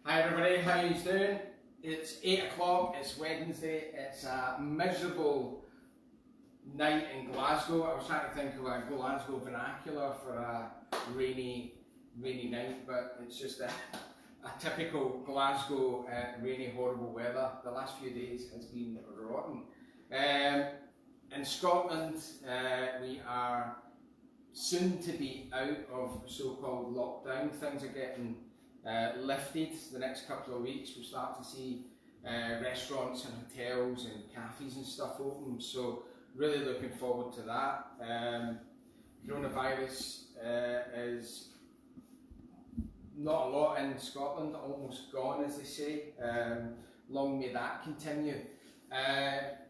Hi everybody, how are you doing? It's 8 o'clock, it's Wednesday, it's a miserable night in Glasgow. I was trying to think of a Glasgow vernacular for a rainy night, but it's just a typical Glasgow rainy, horrible weather. The last few days has been rotten. In Scotland, we are soon to be out of so-called lockdown. Things are getting lifted the next couple of weeks. We'll start to see restaurants and hotels and cafes and stuff open, so really looking forward to that. Coronavirus is not a lot in Scotland, almost gone as they say. Long may that continue.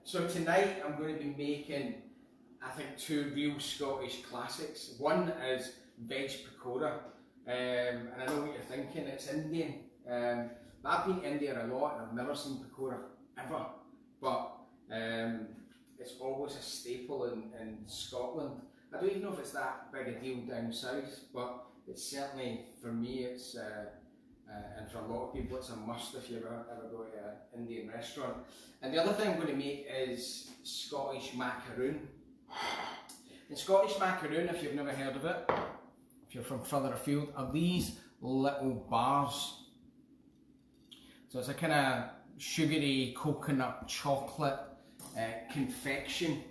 So tonight I'm going to be making, I think, two real Scottish classics. One is veg pakora. And I know what you're thinking, it's Indian, but I've been to India a lot and I've never seen pakora ever, but it's always a staple in Scotland. I don't even know if it's that big a deal down south, but it's certainly, for me, it's and for a lot of people, it's a must if you ever go to an Indian restaurant. And the other thing I'm going to make is Scottish macaroon. And Scottish macaroon, if you've never heard of it, if you're from further afield, are these little bars. So it's a kind of sugary coconut chocolate confection,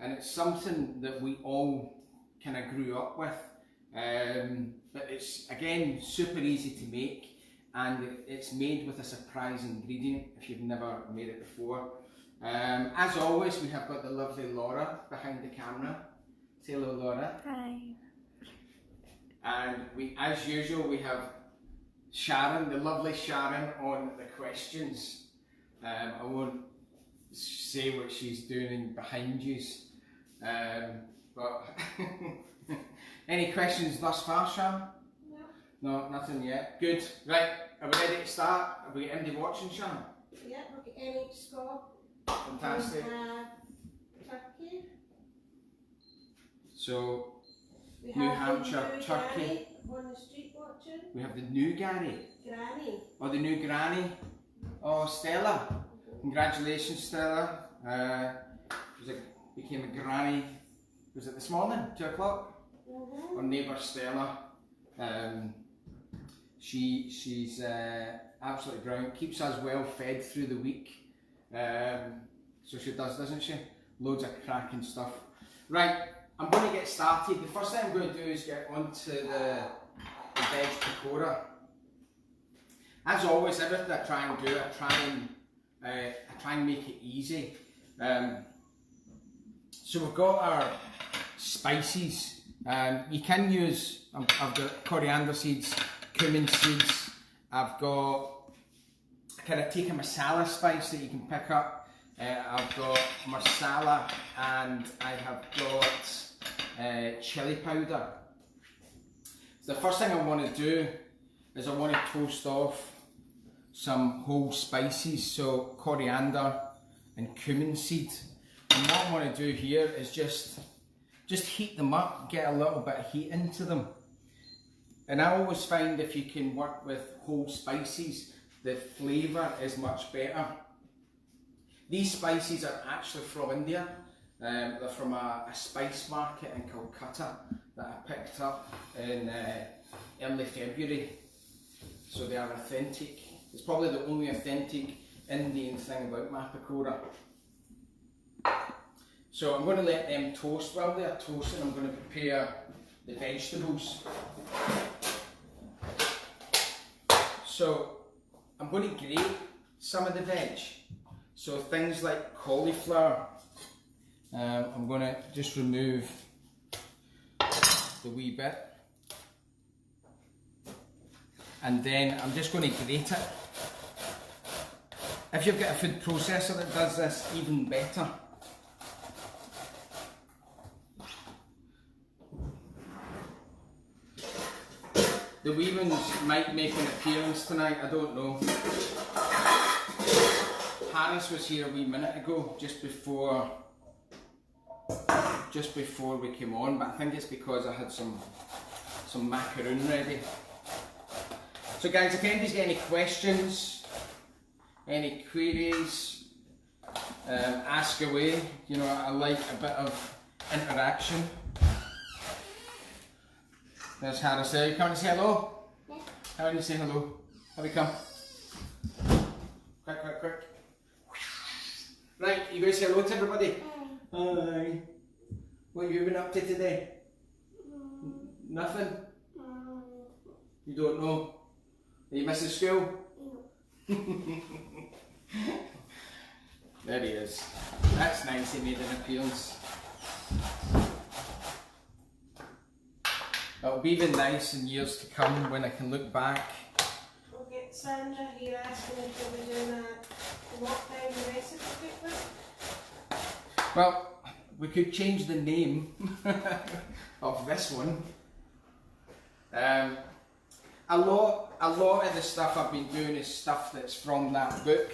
and it's something that we all kind of grew up with, but it's again super easy to make, and it's made with a surprise ingredient if you've never made it before. As always, we have got the lovely Laura behind the camera. Say hello, Laura. Hi. And we, as usual, we have Sharon, the lovely Sharon, on the questions. I won't say what she's doing behind you, but any questions thus far, Sharon? No. No, nothing yet. Good. Right, are we ready to start? Have we got anybody watching, Sharon? Yeah, we've got NH Scott. Fantastic. Turkey. So, We New have Hampshire, the new Turkey. Granny on the street watching. we have the new Gary. Granny. Oh, the new granny. Oh, Stella. Congratulations, Stella. Became a granny, was it this morning, 2 o'clock? Our neighbour Stella. She's absolutely brilliant, keeps us well fed through the week. So she does, doesn't she? Loads of cracking stuff. Right, I'm going to get started. The first thing I'm going to do is get onto the veg pakora. As always, everything I try and do, I try and make it easy. So we've got our spices. You can use, I've got coriander seeds, cumin seeds. I've got, I kind of take a masala spice that you can pick up. I've got masala, and I have got chili powder. So the first thing I want to do is I want to toast off some whole spices, so coriander and cumin seed. And what I want to do here is just heat them up, get a little bit of heat into them. And I always find if you can work with whole spices, the flavour is much better. These spices are actually from India. They're from a spice market in Calcutta that I picked up in early February. So they are authentic. It's probably the only authentic Indian thing about my pakora. So I'm going to let them toast. While they're toasting, I'm going to prepare the vegetables. So I'm going to grate some of the veg. So things like cauliflower, I'm going to just remove the wee bit. And then I'm just going to grate it. If you've got a food processor that does this, even better. The wee ones might make an appearance tonight, I don't know. Harris was here a wee minute ago, just before we came on, but I think it's because I had some macaroon ready. So guys, if anybody's got any questions, any queries, ask away. You know, I like a bit of interaction. There's Harris there. Come and say hello? Yeah. How do you say hello? Have we come? Quick, quick, quick. Right, you guys say hello to everybody? Hi. What have you been up to today? Nothing? You don't know? Are you missing school? There he is. That's nice, he made an appearance. It'll be even nice in years to come when I can look back. We'll get Sandra here asking if we're doing a lockdown recipe booklet. Well, we could change the name of this one. A lot of the stuff I've been doing is stuff that's from that book.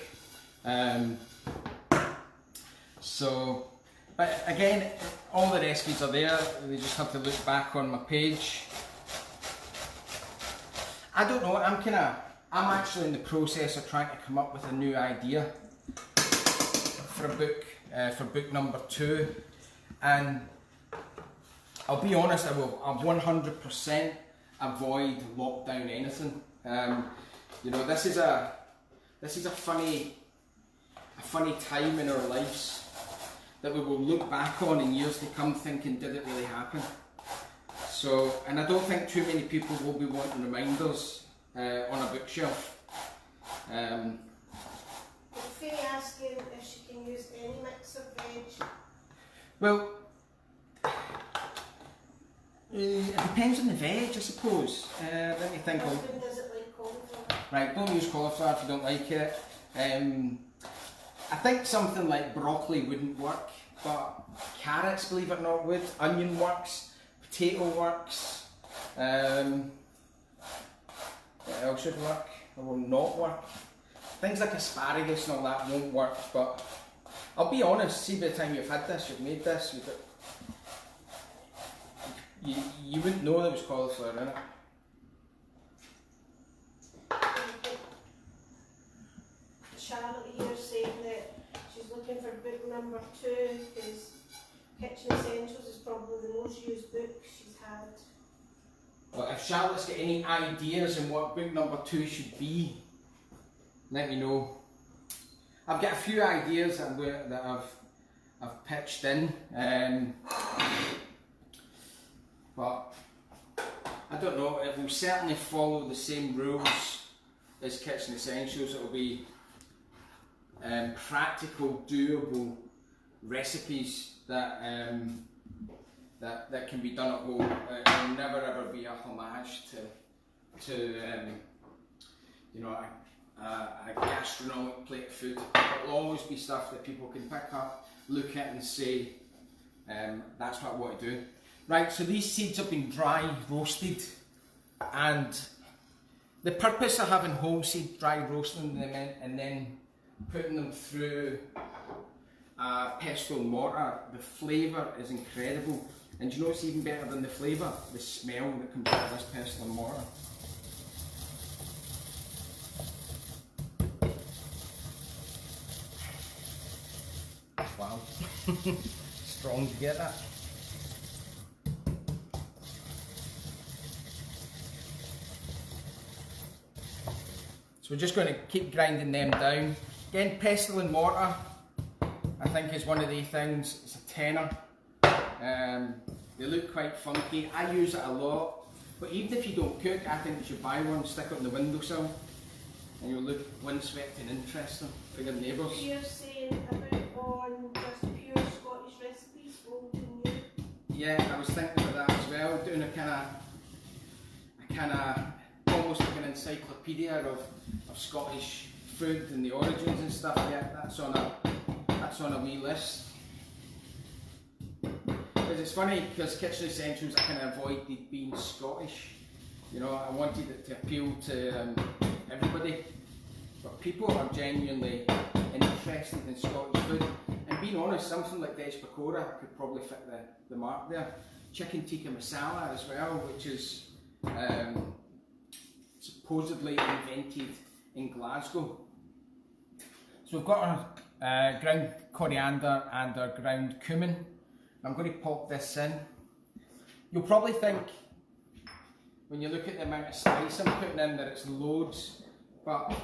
But again, all the recipes are there. They just have to look back on my page. I don't know. I'm actually in the process of trying to come up with a new idea for a book, for book number 2, and I'll be honest. I'll 100% avoid lockdown anything. You know, this is a funny time in our lives that we will look back on in years to come thinking, did it really happen? So, and I don't think too many people will be wanting reminders on a bookshelf. Faye asking if she can use any mix of veg. Well, it depends on the veg, I suppose. Let me think. Husband doesn't like cauliflower. Right, don't use cauliflower if you don't like it. I think something like broccoli wouldn't work, but carrots, believe it or not, would. Onion works, potato works. What else should work or will not work? Things like asparagus and all that won't work, but I'll be honest, see by the time you've had this, you've made this, you wouldn't know there was cauliflower in it. Charlotte here saying that she's looking for book number 2 because Kitchen Essentials is probably the most used book she's had. Well, if Charlotte's got any ideas on what book number 2 should be, let me know. I've got a few ideas that I've pitched in, but I don't know. It will certainly follow the same rules as Kitchen Essentials. It will be practical, doable recipes that can be done at home. It will never ever be a homage to you know, a gastronomic plate of food. It will always be stuff that people can pick up, look at and say, that's what I want to do. Right, so these seeds have been dry roasted, and the purpose of having whole seed dry roasting them in, and then putting them through pestle and mortar, the flavour is incredible. And do you know what's even better than the flavour? The smell that comes out of this pestle and mortar. Wow. Strong to get that. So we're just going to keep grinding them down. Again, pestle and mortar, I think is one of the things. It's a tenner. They look quite funky. I use it a lot. But even if you don't cook, I think you should buy one, stick it on the windowsill, and you'll look windswept and interesting for your neighbours. You're saying about on just pure Scottish recipes, old and new. Yeah, I was thinking of that as well, doing a kind of almost like an encyclopedia of Scottish food and the origins and stuff. Yeah, that's on a wee list. Because it's funny, because Kitchen Essentials I kind of avoided being Scottish. You know, I wanted it to appeal to everybody, but people are genuinely interested in Scottish food. And being honest, something like veg pakora could probably fit the mark there. Chicken tikka masala as well, which is it's supposedly invented in Glasgow. So we've got our ground coriander and our ground cumin. I'm going to pop this in. You'll probably think, when you look at the amount of spice I'm putting in, that it's loads, but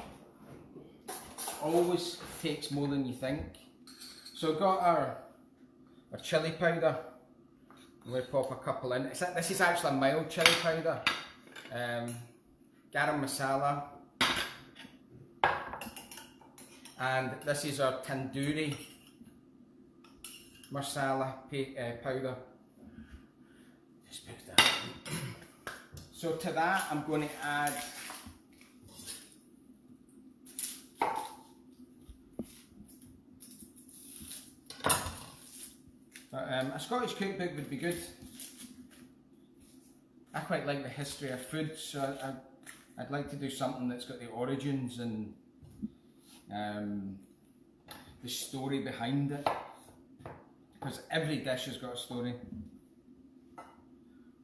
always takes more than you think. So we've got our chilli powder. I'm going to pop a couple in. This is actually a mild chilli powder. Garam masala. And this is our tandoori masala powder. Just put that in. So to that I'm going to add a Scottish cookbook would be good. I quite like the history of food, so I'd like to do something that's got the origins and the story behind it, because every dish has got a story.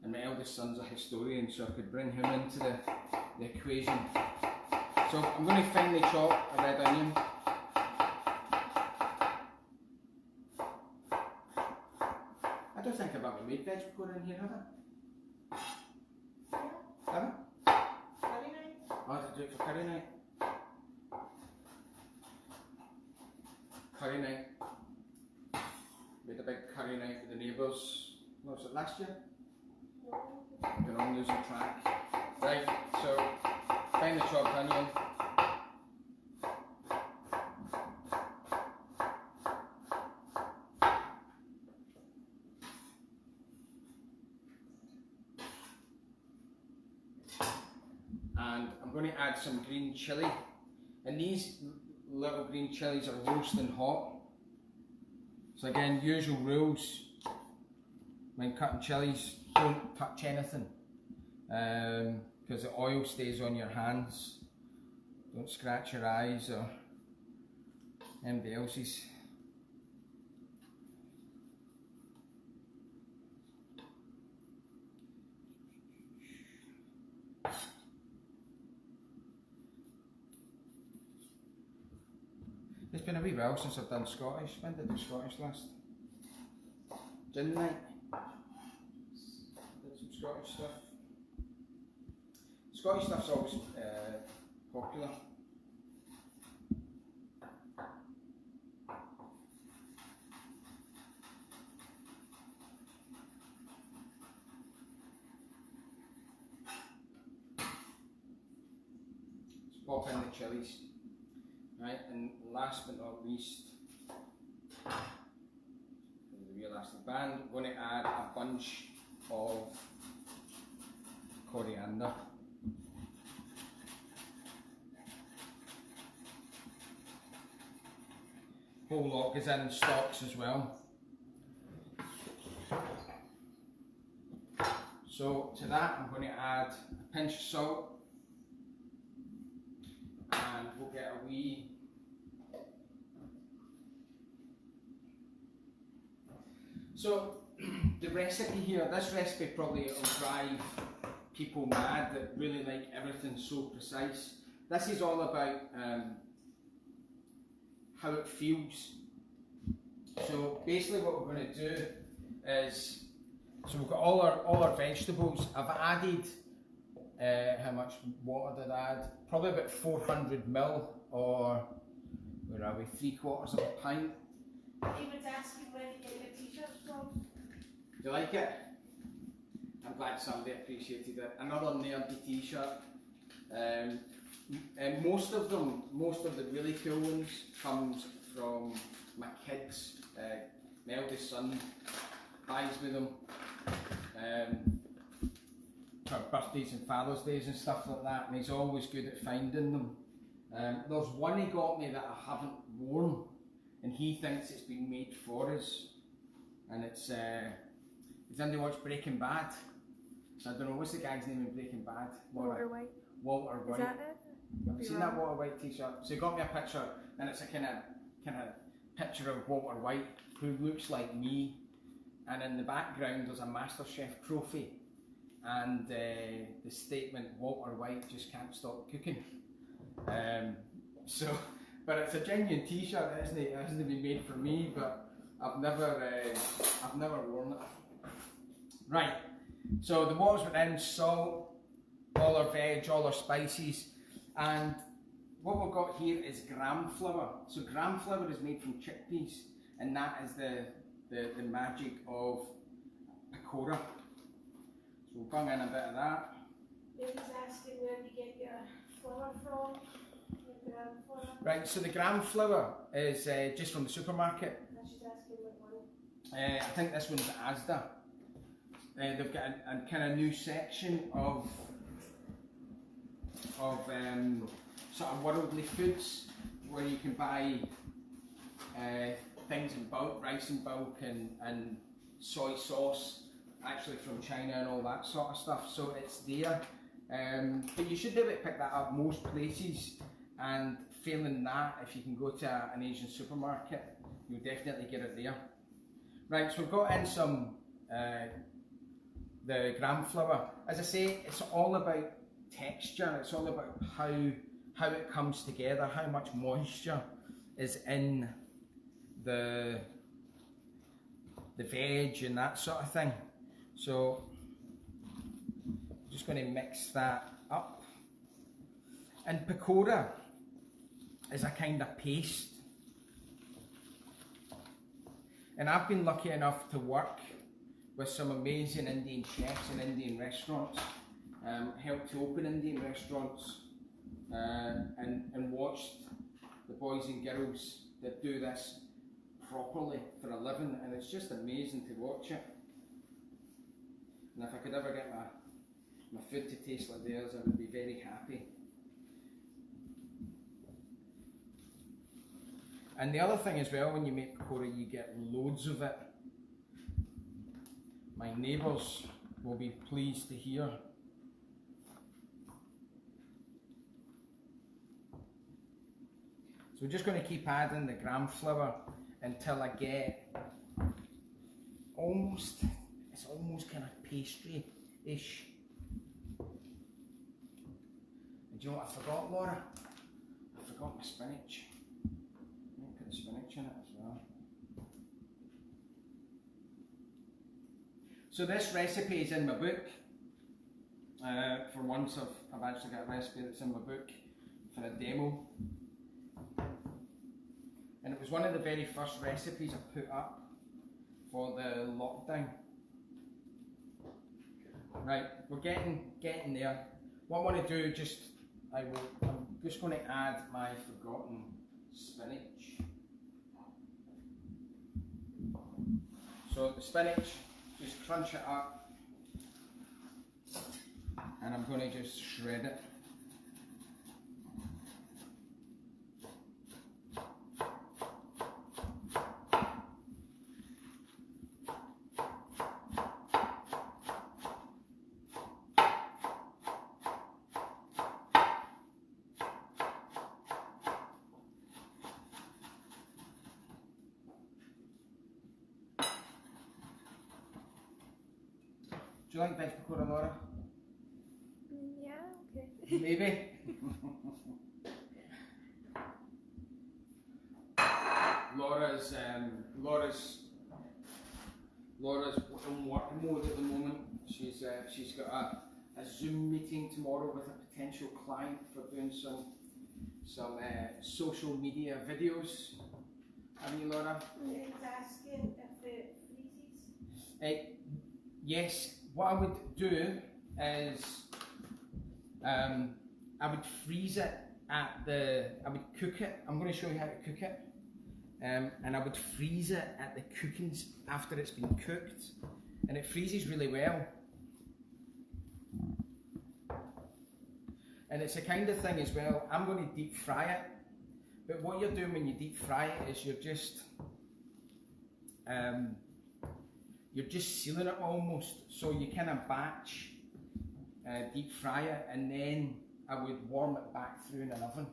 And my eldest son's a historian, so I could bring him into the equation. So I'm going to finely chop a red onion. I don't think I've ever made veg pakora in here, have I? Have I? Curry night. Oh, I do it for curry night. Curry night. Made a big curry night with the neighbours. What was it, last year? You're on losing track. Right, so finely chopped onion. And I'm going to add some green chilli. And these little green chillies are roasting hot. So again, usual rules when cutting chillies, don't touch anything, because the oil stays on your hands. Don't scratch your eyes or anybody else's. It's been a wee while since I've done Scottish. When did I do Scottish last? Didn't I? Did some Scottish stuff. Scottish stuff's always popular. Let's pop in the chillies. Right, and last but not least, the real last of the band, I'm going to add a bunch of coriander. Whole lot goes in stalks as well. So to that I'm going to add a pinch of salt. And we'll get a wee so the recipe here, this recipe probably will drive people mad that really like everything so precise. This is all about how it feels. So basically what we're going to do is, so we've got all our vegetables. I've added how much water did I add? Probably about 400 ml, or where are we? 3/4 of a pint. He was asking where you get your t-shirts from. Do you like it? I'm glad somebody appreciated it. Another nerdy t-shirt. And most of the really cool ones comes from my kids. My eldest son buys me them. For birthdays and Father's Days and stuff like that, and he's always good at finding them. There's one he got me that I haven't worn, and he thinks it's been made for us, and it's he's into watch Breaking Bad, so I don't know, what's the guy's name in Breaking Bad? Walter White. Walter White. Is that it? Have you seen that Walter White t-shirt? So he got me a picture, and it's a kind of picture of Walter White who looks like me, and in the background there's a MasterChef trophy. and the statement Walter White just can't stop cooking. But it's a genuine T-shirt, isn't it? It hasn't been made for me, but I've never worn it. Right, so the waters were in, salt, all our veg, all our spices, and what we've got here is gram flour. So gram flour is made from chickpeas, and that is the magic of pakora. So we'll bung in a bit of that. Baby's asking where you get your flour from. Your gram flour. Right, so the gram flour is just from the supermarket. She's asking what one. I think this one's Asda. They've got a kind of new section of sort of worldly foods where you can buy things in bulk, rice in bulk, and soy sauce, actually from China and all that sort of stuff. So it's there, but you should be able to pick that up most places. And failing that, if you can go to an Asian supermarket, you'll definitely get it there. Right, so we've got in some the gram flour. As I say, it's all about texture. It's all about how it comes together, how much moisture is in the veg and that sort of thing. So I'm just going to mix that up. And pakora is a kind of paste. And I've been lucky enough to work with some amazing Indian chefs in Indian restaurants, helped to open Indian restaurants, and watched the boys and girls that do this properly for a living, and it's just amazing to watch it. And if I could ever get my food to taste like theirs, I would be very happy. And the other thing as well, when you make pakora, you get loads of it. My neighbours will be pleased to hear. So we're just going to keep adding the gram flour until I get it's almost kind of pastry-ish. And do you know what I forgot, Laura? I forgot my spinach. I'm going to put the spinach in it as well. So this recipe is in my book. For once I've actually got a recipe that's in my book for a demo. And it was one of the very first recipes I put up for the lockdown. Right, we're getting there. What I want to do, I'm just going to add my forgotten spinach. So the spinach, just crunch it up, and I'm going to just shred it. Do you like veg pakora, Laura? Yeah, okay. Maybe. Laura's in work mode at the moment. She's got a Zoom meeting tomorrow with a potential client for doing some social media videos. Have you, Laura? He's asking if it freezes. Yes. What I would do is I would freeze it I would cook it. I'm going to show you how to cook it. And I would freeze it at the cooking after it's been cooked, and it freezes really well. And it's a kind of thing as well. I'm going to deep fry it, but what you're doing when you deep fry it is you're just sealing it almost. So you kind of batch deep fry it, and then I would warm it back through in an oven.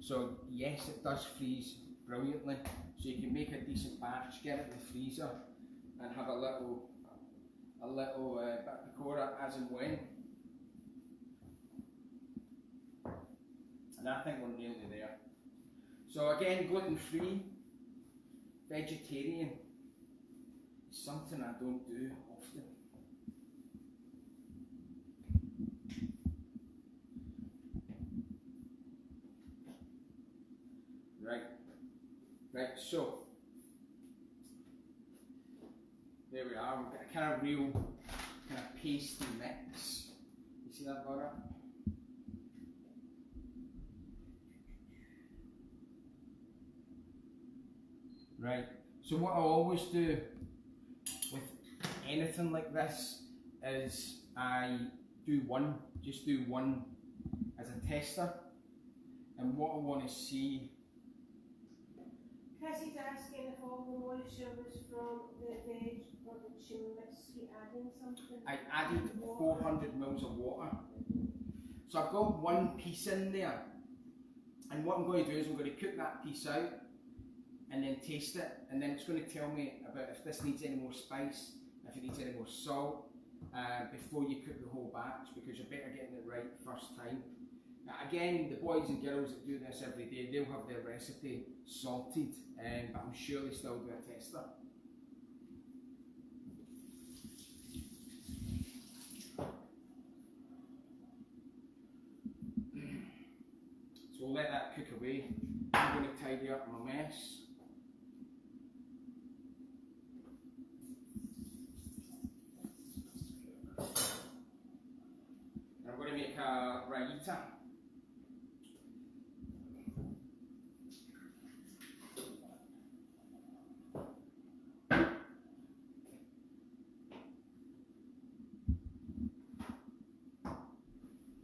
So yes, it does freeze brilliantly. So you can make a decent batch, get it in the freezer, and have a little a little bit of pakora as and when. And I think we're nearly there. So again, gluten-free, vegetarian, is something I don't do often. Right, so there we are. We've got a kind of real kind of pasty mix. You see that, Laura? Right. So what I always do with anything like this is I just do one as a tester, and what I want to see. Chrissy's asking if all the moisture was from the veg or did she miss you adding something? I added 400 mils of water. So I've got one piece in there, and what I'm going to do is I'm going to cook that piece out and then taste it, and then it's going to tell me about if this needs any more spice, if it needs any more salt, before you cook the whole batch, because you're better getting it right first time. Again, the boys and girls that do this every day, they'll have their recipe salted, but I'm sure they still do a tester. So we'll let that cook away. I'm going to tidy up my mess. I'm going to make a raita.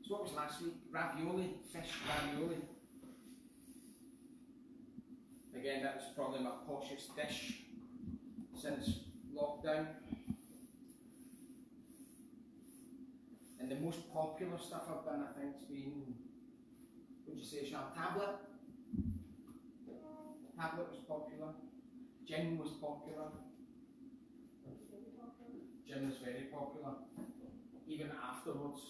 So what was last week? Ravioli, fish ravioli. Again, that was probably my poshest dish since lockdown. And the most popular stuff I've done, I think, has been, what would you say, Sean? Tablet? Tablet was popular. Gin was popular. Gin was very popular, even afterwards.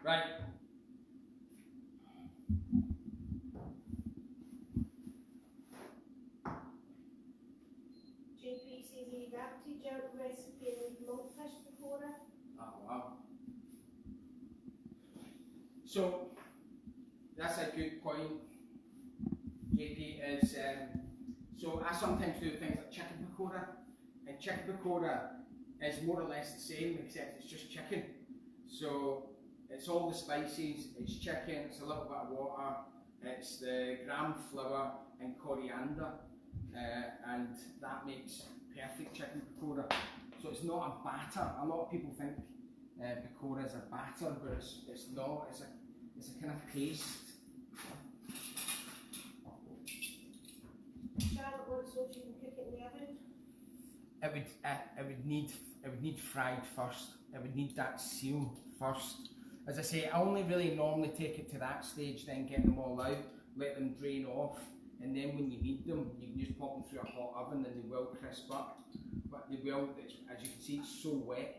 Right. JP says he adapted your recipe and made monkfish pakora. Oh wow. So that's a good point, JP, is so I sometimes do things like chicken pakora, and chicken pakora is more or less the same except it's just chicken. So it's all the spices, it's chicken, it's a little bit of water, it's the gram flour and coriander, and that makes perfect chicken pakora. So it's not a batter. A lot of people think pakora is a batter, but it's not. It's a kind of paste. Charlotte wants to know if you can cook it in the oven. It would need fried first. It would need that seal first. As I say, I only really normally take it to that stage, then get them all out, let them drain off, and then when you need them, you can just pop them through a hot oven and they will crisp up. But they will, as you can see, it's so wet.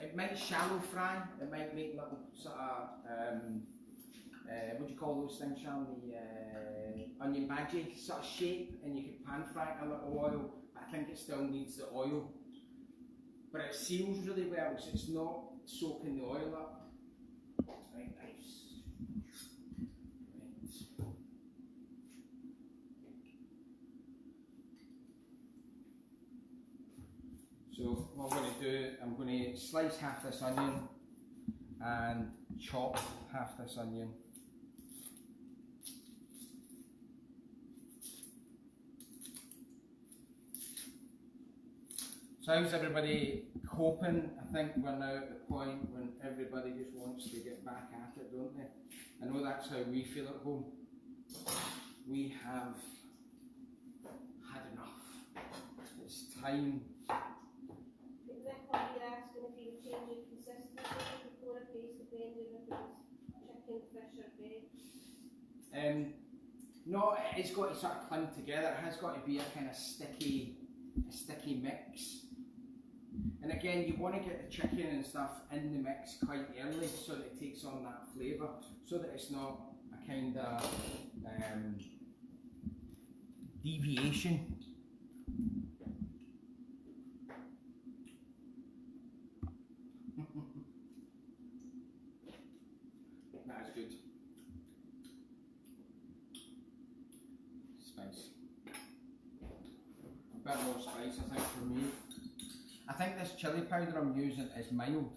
It might shallow fry, it might make little sort of, what do you call those things, Sean? The onion bhaji sort of shape, and you can pan fry it in a little oil. I think it still needs the oil. But it seals really well, so it's not soaking the oil up. Right, nice. Right. So what I'm going to do, I'm going to slice half this onion and chop half this onion. So how's everybody coping? I think we're now at the point when everybody just wants to get back at it, don't they? I know that's how we feel at home. We have had enough. It's time. Rick, what you're asking if you change the consistency before a paste, depending if it's chicken, fish or veg? No, it's got to sort of cling together. It has got to be a kind of sticky mix. And again, you want to get the chicken and stuff in the mix quite early so that it takes on that flavour, so that it's not a kind of deviation. That is good. Spice. A bit more spice, I think, for me. I think this chilli powder I'm using is mild.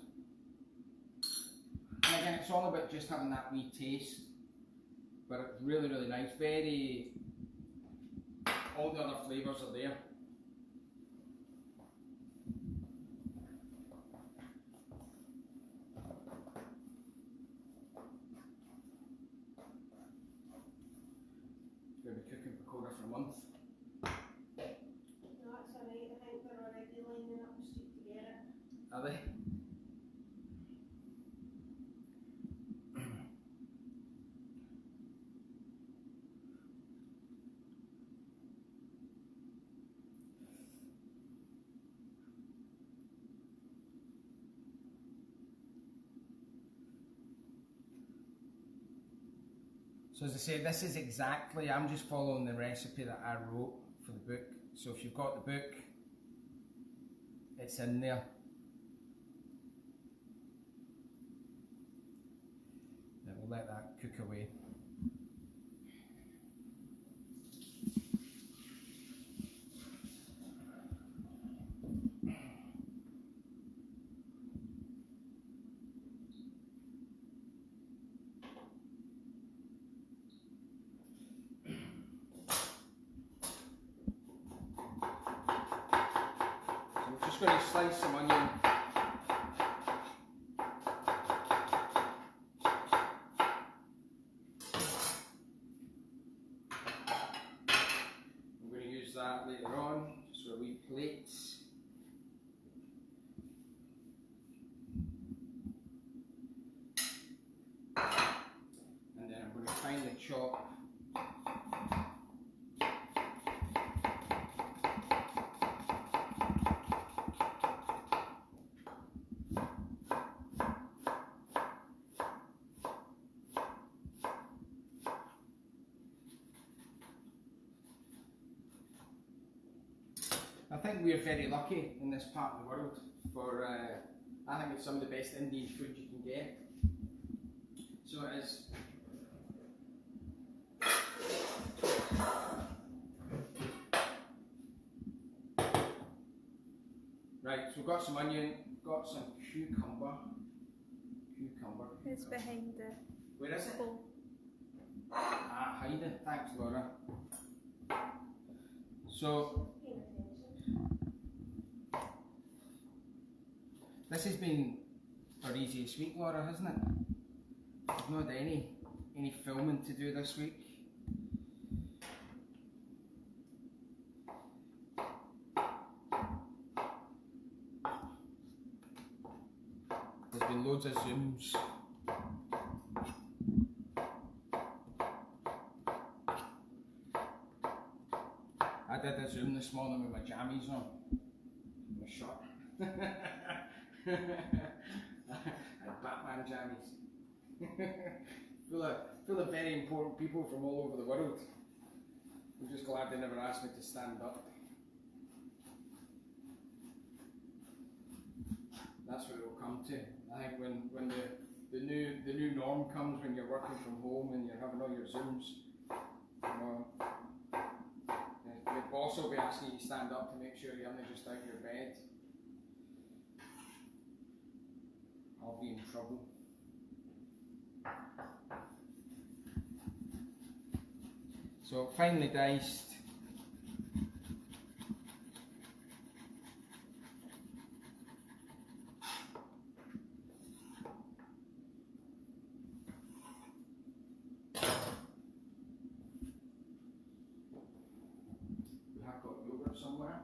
And again, it's all about just having that wee taste. But it's really, really nice. Very, all the other flavours are there. Going to be cooking pakora for a month. No, that's alright. I think they're already lining up the street to get it. Are they? So as I say, this is exactly, I'm just following the recipe that I wrote for the book. So if you've got the book, it's in there. Then we'll let that cook away. Just going to slice some onion. I'm going to use that later on, just for wee plates. And then I'm going to finely chop I think we're very lucky in this part of the world for, I think it's some of the best Indian food you can get. So it is. Right, so we've got some onion, got some cucumber. It's behind the Where is it? bowl. Ah, hiding. Thanks, Laura. So, this has been our easiest week, Laura, hasn't it? I've not had any filming to do this week. There's been loads of Zooms. I did a Zoom this morning with my jammies on, my shirt. And Batman jammies. full of very important people from all over the world. I'm just glad they never asked me to stand up. That's what it will come to. I think when the new norm comes, when you're working from home and you're having all your Zooms, you know, your boss will be asking you to stand up to make sure you're not just out of your bed. I'll be in trouble. So finely diced. We have got yogurt somewhere.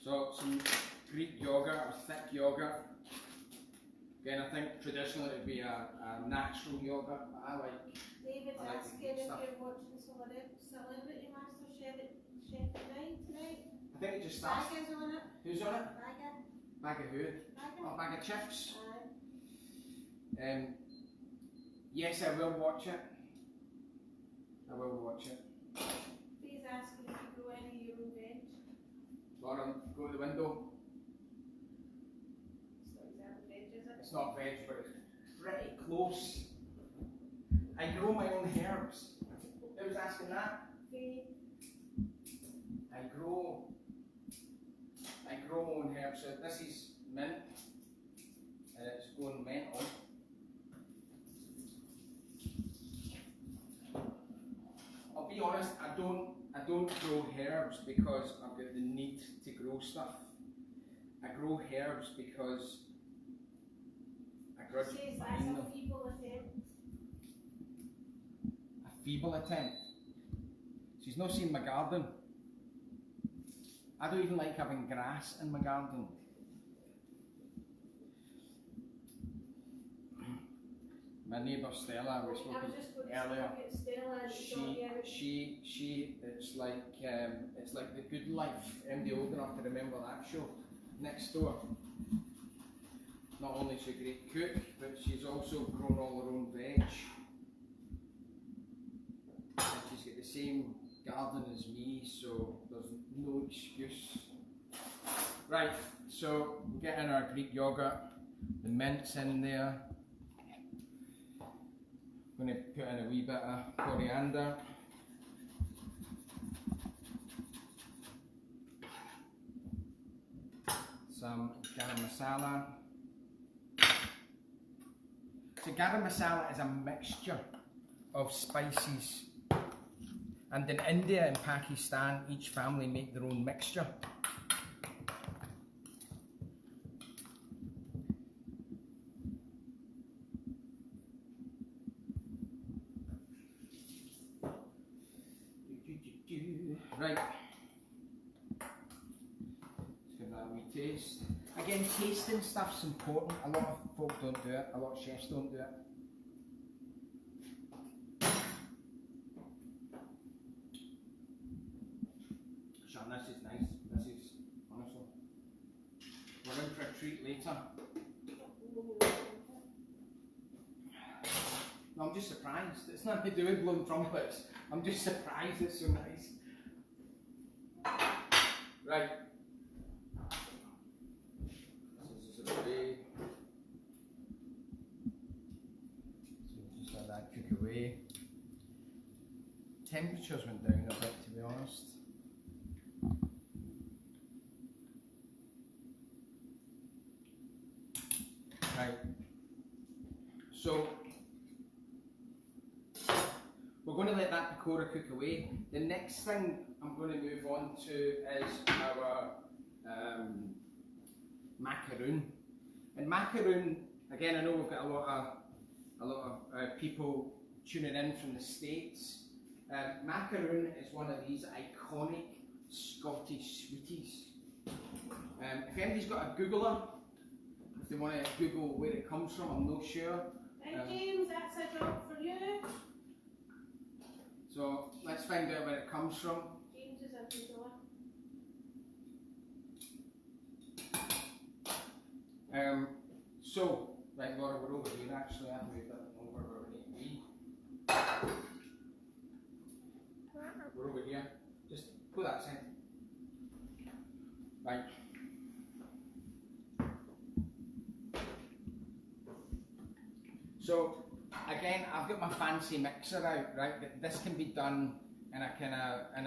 So some Greek yogurt or thick yogurt. Again, I think traditionally it would be a natural yogurt, but I like. David's I like the asking good if stuff. you're watching Celebrity Master Chef 9 tonight. I think it just starts. Bagger's on it. Who's on it? Bagger. Bag of who? Bagger. Oh, bag of chips. Aye. Yes, I will watch it. I will watch it. He's asking if you grow any of your own veg. Lauren, go to the window. It's not exactly veg, is it? It's not veg, but it's pretty close. I grow my own herbs. Who was asking that? Okay. I grow my own herbs. So this is mint, and it's going mental. I'll be honest, I don't grow herbs because I've got the need to grow stuff. I grow herbs because I grudge Says that's buying them. a feeble attempt. A feeble attempt. She's not seen my garden. I don't even like having grass in my garden. My neighbour Stella, we spoke earlier. It's like The Good Life. Anybody old enough to remember that show? Next door. Not only is she a great cook, but she's also grown all her own veg. And she's got the same garden as me, so there's no excuse. Right, so we're getting our Greek yogurt. The mint's in there. I'm going to put in a wee bit of coriander. Some garam masala. So garam masala is a mixture of spices. And in India and Pakistan, each family make their own mixture. Right. Let's give that a wee taste. Again, tasting stuff's important. A lot of folk don't do it. A lot of chefs don't do it. Sean, this is nice. This is, honestly, we're in for a treat later. No, I'm just surprised. It's nothing to do with blowing trumpets. I'm just surprised it's so nice. Right. This is away. So just let that cook away. Temperatures went down a bit, to be honest. Right. So we're going to let that pakora cook away. The next thing I'm going to move on to is our macaroon. And macaroon, again, I know we've got a lot of people tuning in from the States. Macaroon is one of these iconic Scottish sweeties. If anybody's got a Googler, if they want to Google where it comes from, I'm not sure. Right, James, that's a job for you. So let's find out where it comes from. James is a Googler. Right, Laura, we're over here actually. I have to move that over where we need to be. We're over here. Just put that in. Right. So again, I've got my fancy mixer out, right? This can be done in a kind of, I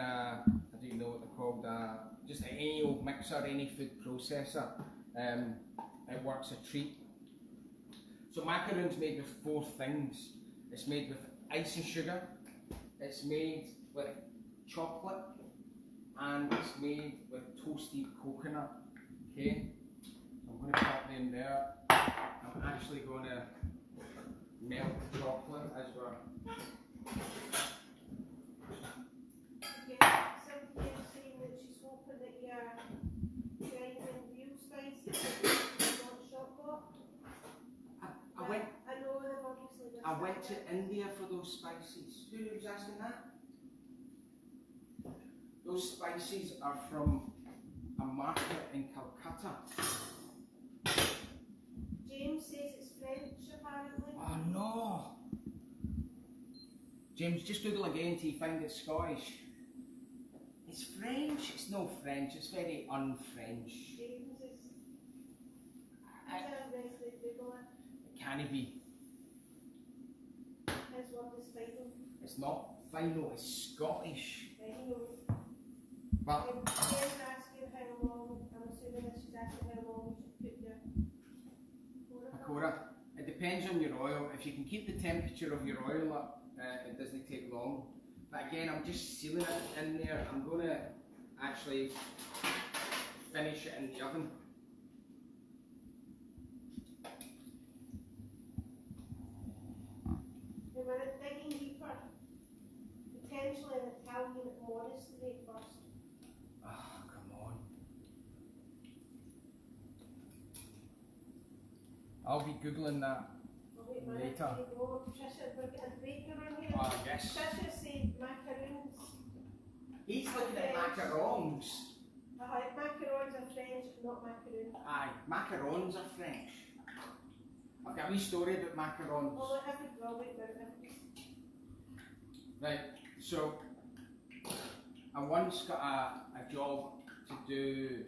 don't even know what they're called, just any old mixer, any food processor. It works a treat. So macaroon's made with 4 things. It's made with ice and sugar, it's made with chocolate, and it's made with toasted coconut. Okay, so I'm going to pop them there. I'm actually going to melt the chocolate as we're. Yeah, somebody is saying that she's hoping that you're grinding real spices, not shot pot. I went to India for those spices. Who was asking that? Those spices are from a market in Calcutta. James says it's French, apparently. Oh no! James, just Google again till you find it's Scottish. It's French. It's no French. It's very un-French. James is. It can't be. His word is final. It's not final. It's Scottish. He knows. But Jen's asking how long. I'm assuming that she's asking how long you should put your pakora. It depends on your oil. If you can keep the temperature of your oil up, it doesn't take long. But again, I'm just sealing it in there. I'm going to actually finish it in the oven. And when it's digging deeper, potentially an Italian monastery first. Oh, come on. I'll be Googling that later. Trisha, we're getting a breaker on here. Oh, yes. Trisha said macaroons. He's looking at macarons. Macarons are French, not macaroons. Aye, macarons are French. I've got a wee story about macarons. Well, wait a minute. Right, so I once got a job to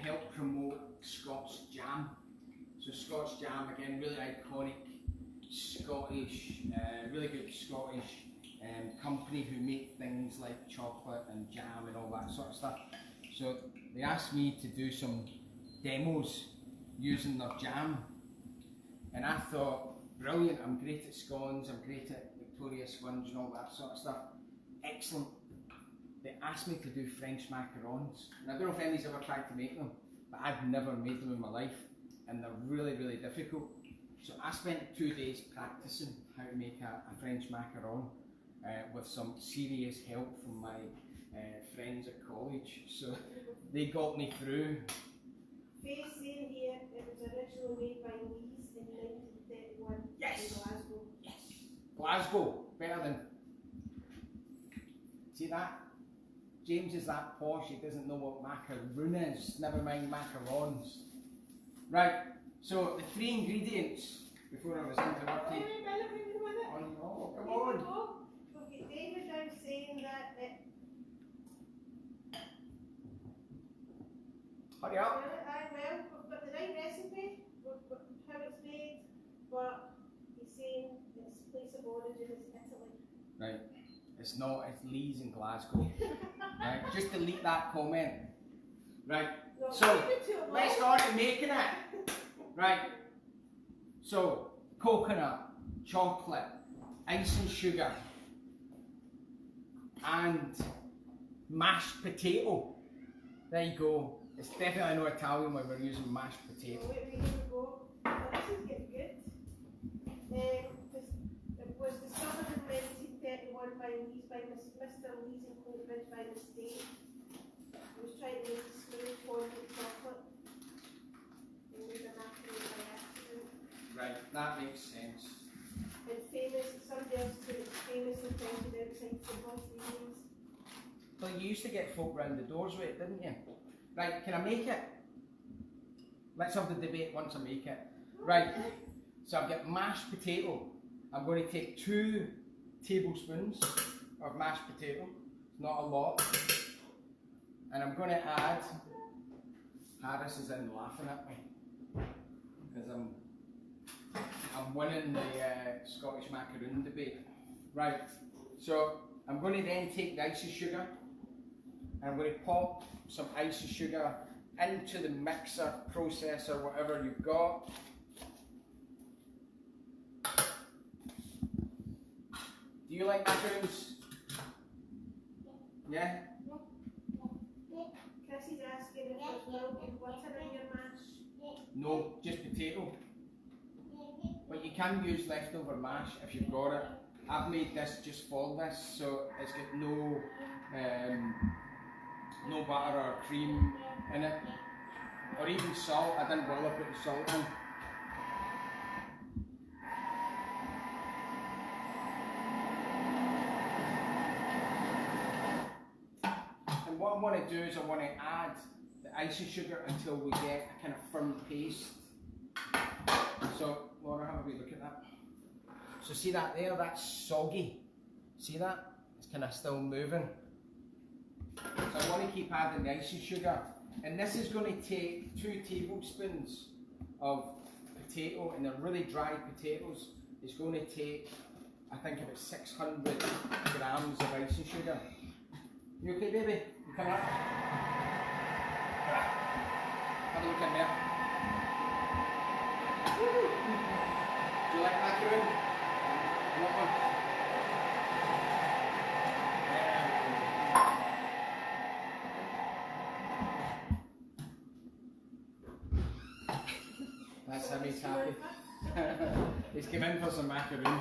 help promote Scots jam. So Scots jam, again, really iconic Scottish, really good Scottish company who make things like chocolate and jam and all that sort of stuff. So they asked me to do some demos using their jam. And I thought, brilliant, I'm great at scones, I'm great at Victoria sponge and all that sort of stuff. Excellent. They asked me to do French macarons. And I don't know if anybody's ever tried to make them, but I've never made them in my life. And they're really, really difficult. So I spent 2 days practicing how to make a French macaron with some serious help from my friends at college. So they got me through. Faye's saying here it was originally made by Lee's in 1931 Yes. in Glasgow. Yes! Glasgow, better than... See that? James is that posh, he doesn't know what macaroon is, never mind macarons. Right, so the 3 ingredients, before I was interrupted. Wait, Oh no, come on! Okay, David now saying that Hurry up! well, we've got the right recipe, how it's made, but he's saying its place of origin is Italy. Right, it's not, it's Lee's in Glasgow. Right, just delete that comment. Right, No, so let's go on to making it. Right, so coconut, chocolate, ice and sugar, and mashed potato. There you go. It's definitely no Italian when we're using mashed potato. Here we go. This is getting good. It was discovered in 1931 by Mr. Lee's in Cambridge by mistake. He was trying to make smooth fondant chocolate. And made a macaron by accident. Right, that makes sense. And somebody else famously pointed out St. Sibley's readings. Well, you used to get folk round the doors with it, didn't you? Right, can I make it? Let's have the debate once I make it. Right, so I've got mashed potato. I'm going to take 2 tablespoons of mashed potato, not a lot. And I'm going to add, Harris is in laughing at me, because I'm winning the Scottish macaroon debate. Right, so I'm going to then take the ice and sugar, and I'm going to pop some ice and sugar into the mixer, processor, whatever you've got. Do you like macaroons? Yeah? Chrissy's asking if there's milk and butter in your mash. No, just potato. But you can use leftover mash if you've got it. I've made this just for this, so it's got no butter or cream in it, or even salt. I didn't bother putting salt in. want to do is I want to add the icing sugar until we get a kind of firm paste. So, Laura, have a wee look at that. So see that there? That's soggy. See that? It's kind of still moving. So I want to keep adding the icing sugar. And this is going to take 2 tablespoons of potato, and they're really dry potatoes. It's going to take, I think, about 600 grams of icing sugar. You okay, baby? You come up? Have a look in there. Woo. Do you like macaroon? You want one? That's him, he's happy. He's come in for some macaroon.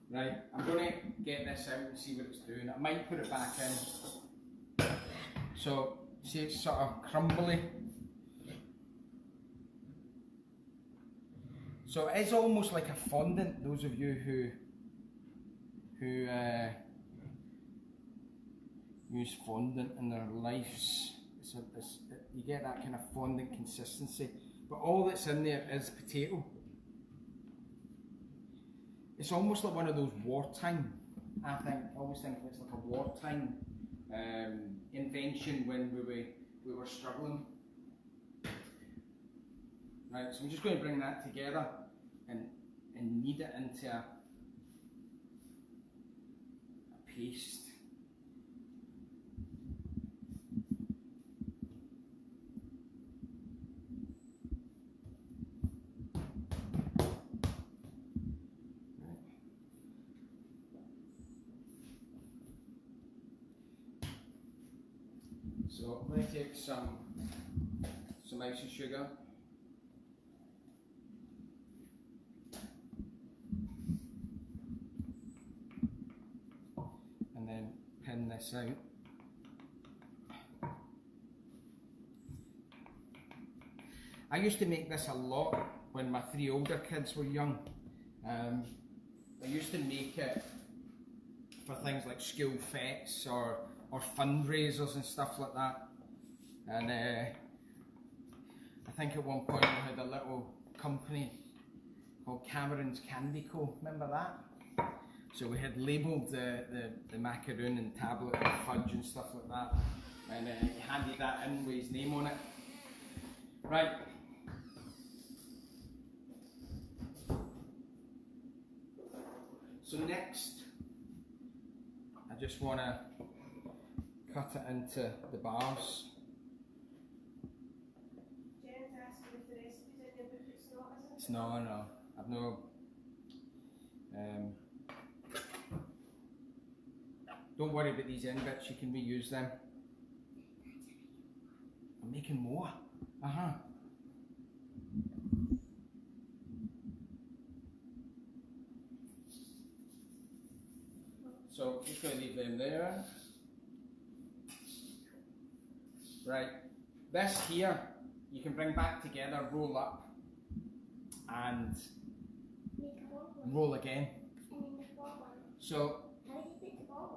Right, I'm going to get this out and see what it's doing. I might put it back in. So, see it's sort of crumbly. So it is almost like a fondant, those of you who use fondant in their lives. You get that kind of fondant consistency. But all that's in there is potato. It's almost like one of those wartime, I always think it's like a wartime invention when we were struggling. Right, so I'm just going to bring that together and knead it into a paste. So I'm going to take some icing sugar. And then pin this out. I used to make this a lot when my 3 older kids were young. I used to make it for things like school fetes or fundraisers and stuff like that. And I think at one point we had a little company called Cameron's Candy Co. Remember that? So we had labelled the macaroon and tablet and fudge and stuff like that. And he handed that in with his name on it. Right. So next, I just want to cut it into the bars. Jen's asking if the recipe's in your book. It's not, is it? It's no. I've no. Don't worry about these end bits. You can reuse them. I'm making more. So just going to leave them there. Right, this here you can bring back together, roll up, and roll again. So,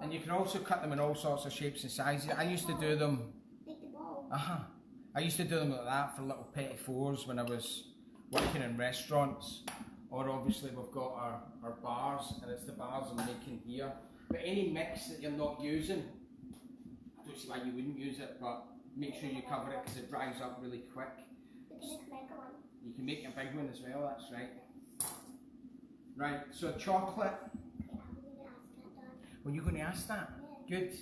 and you can also cut them in all sorts of shapes and sizes. I used to do them. I used to do them like that for little petit fours when I was working in restaurants. Or obviously we've got our bars, and it's the bars I'm making here. But any mix that you're not using, I don't see why you wouldn't use it, but make sure you cover it because it dries up really quick. You can make a big one as well, that's right. Right, so chocolate. Well, you're going to ask that? Yeah. Good.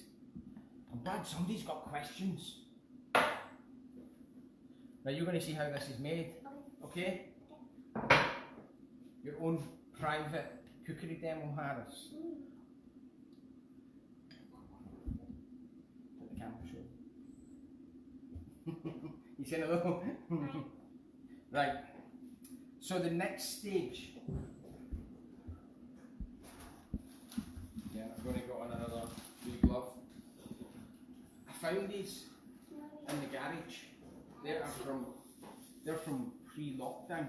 I'm glad somebody's got questions. Now you're going to see how this is made, okay? Your own private cookery demo, Harris. Put the camera show. You saying hello? Right. So the next stage. Yeah, I'm going to go on another blue glove. I found these in the garage. They're from pre-lockdown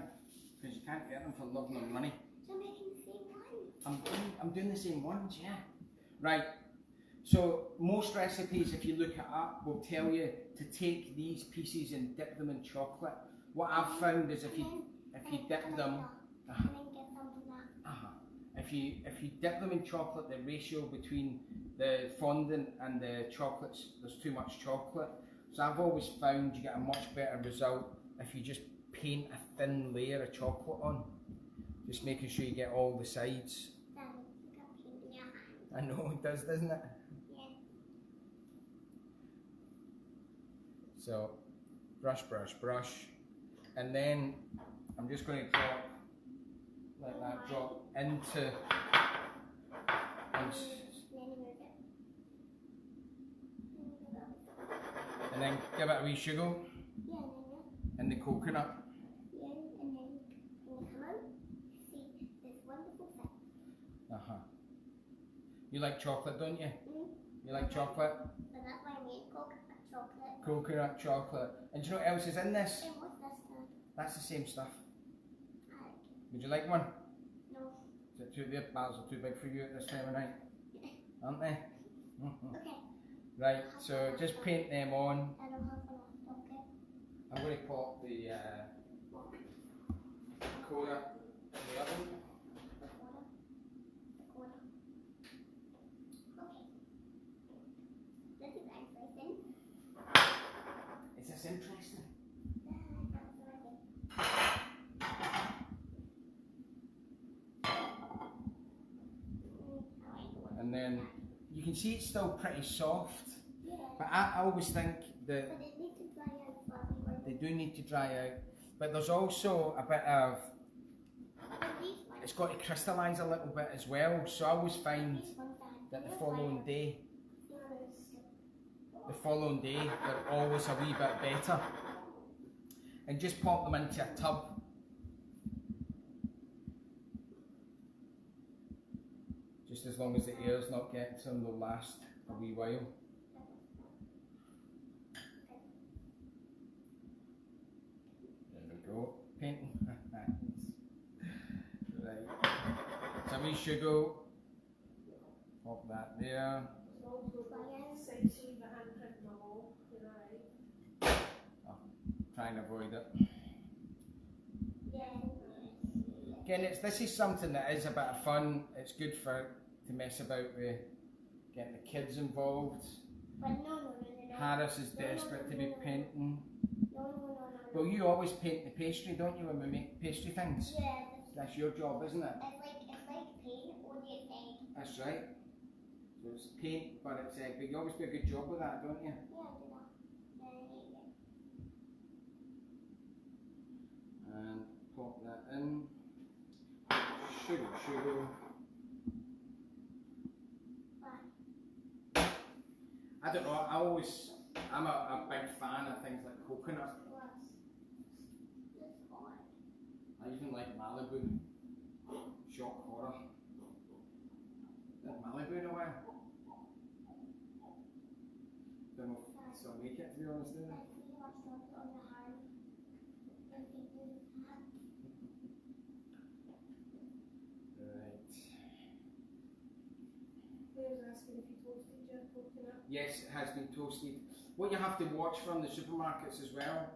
because you can't get them for love nor money. So I'm making the same one. I'm doing the same ones, yeah. Right. So most recipes, if you look it up, will tell you to take these pieces and dip them in chocolate. What I've found is if you dip them, if you dip them in chocolate, the ratio between the fondant and the chocolates, there's too much chocolate. So I've always found you get a much better result if you just paint a thin layer of chocolate on. Just making sure you get all the sides. I know it does, doesn't it? Yeah. So, brush, brush, brush. And then I'm just going to drop, let that drop into, and then give it a wee sugar and the coconut. Yeah, and then when you come out, see this wonderful thing. You like chocolate, don't you? Mm-hmm. You like chocolate? So that's why I made coconut chocolate. Coconut chocolate. And do you know what else is in this? And what's this then? That's the same stuff. I like it. Would you like one? No. Is it too, the bars are too big for you at this time of night? Aren't they? Okay. Right, so just paint them on. I don't have enough, okay? I'm going to pop the cola in the oven. Is this interesting? And then you can see it's still pretty soft, Yeah. but I always think that But it needs to dry out for me. they do need to dry out. But there's also a bit of, it's got to crystallise a little bit as well. So I always find that the following day they're always a wee bit better. And just pop them into a tub. Just as long as the air's not getting to them, they'll last a wee while. There we go, painting. Right, so a wee sugar, pop that there. Try and avoid it. Again, this is something that is a bit of fun. It's good to mess about with getting the kids involved. But no. Harris is desperate to be painting. No. Well, you always paint the pastry, don't you, when we make pastry things? Yeah. That's your job, isn't it? It's like paint, only it's egg. That's right. So it's paint, but it's egg. But you always do a good job with that, don't you? Yeah, I do that. And pop that in. Sugar. I don't know, I'm a big fan of things like coconut. I even like Malibu. Shock horror. Like Malibu in a while. Don't know if I still make it, to be honest, do they? Yes, it has been toasted. What you have to watch from the supermarkets as well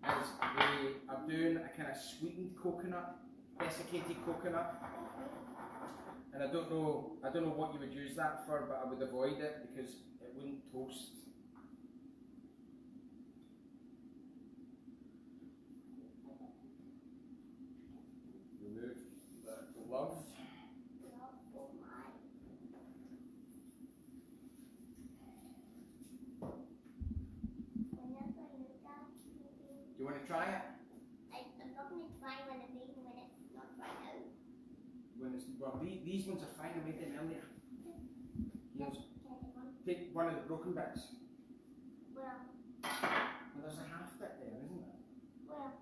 is they are doing a kind of sweetened coconut, desiccated coconut. And I don't know what you would use that for, but I would avoid it because it wouldn't toast. Remove the glove. Do you want to try it? I'm not going to try when it's not dried out. Well, these ones are fine. I made them earlier. Here's, take one of the broken bits. Well, There's a half bit there, isn't there? well.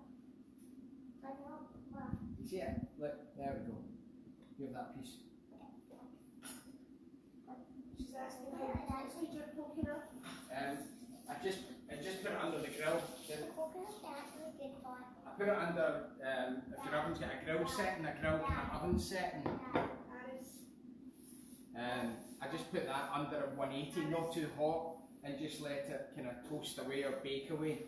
You see it? Look, there we go. You have that piece. She's asking how you toasted your coconut. I just put it under the grill. Coconut's actually good for it. I put it under, if your oven's got a grill setting, a grill kind of oven setting. Aris. I just put that under a 180, not too hot, and just let it kind of toast away or bake away.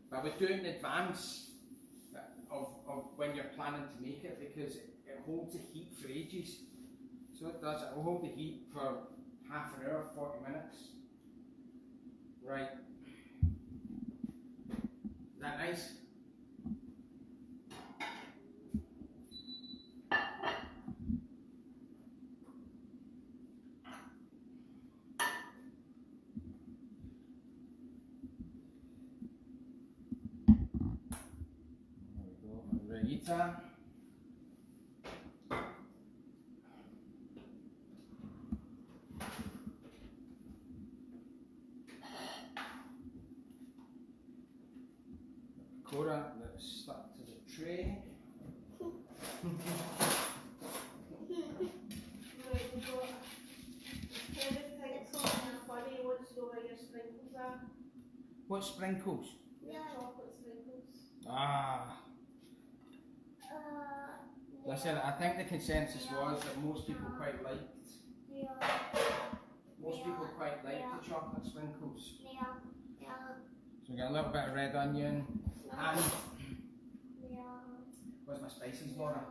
But I would do it in advance of when you're planning to make it, because it holds the heat for ages. So it does, it will hold the heat for half an hour, 40 minutes. Right. Is that nice? There we go, Rita. Pakora that's stuck to the tray. Right, we've got Kenneth thinks something funny, he wants to know where your sprinkles are. What sprinkles? Your chocolate sprinkles. Ah. Listen, I think the consensus was that most people quite liked. Most people quite liked the chocolate sprinkles. So we got a little bit of red onion and where's my spices, Laura?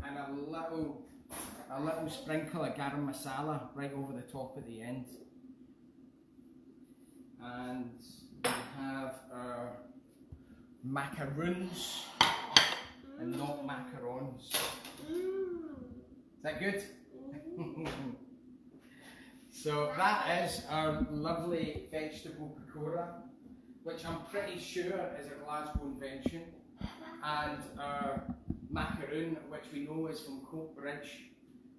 And a little sprinkle of garam masala right over the top at the end. And we have our macaroons and not macarons. Is that good? So that is our lovely vegetable pakora, which I'm pretty sure is a Glasgow invention, and our macaroon, which we know is from Coatbridge,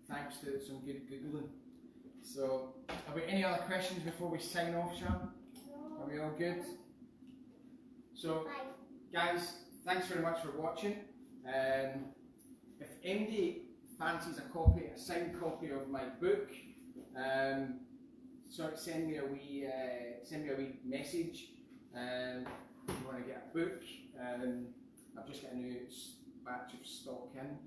thanks to some good googling. So, have we any other questions before we sign off, Sean? Are we all good? So, guys, thanks very much for watching. If anybody fancies a signed copy of my book, send me a wee message. If you want to get a book, I've just got a new batch of stock in.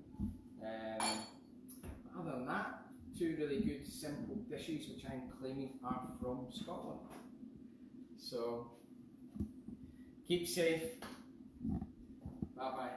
Other than that, two really good simple dishes which I'm claiming are from Scotland. So keep safe. Bye bye.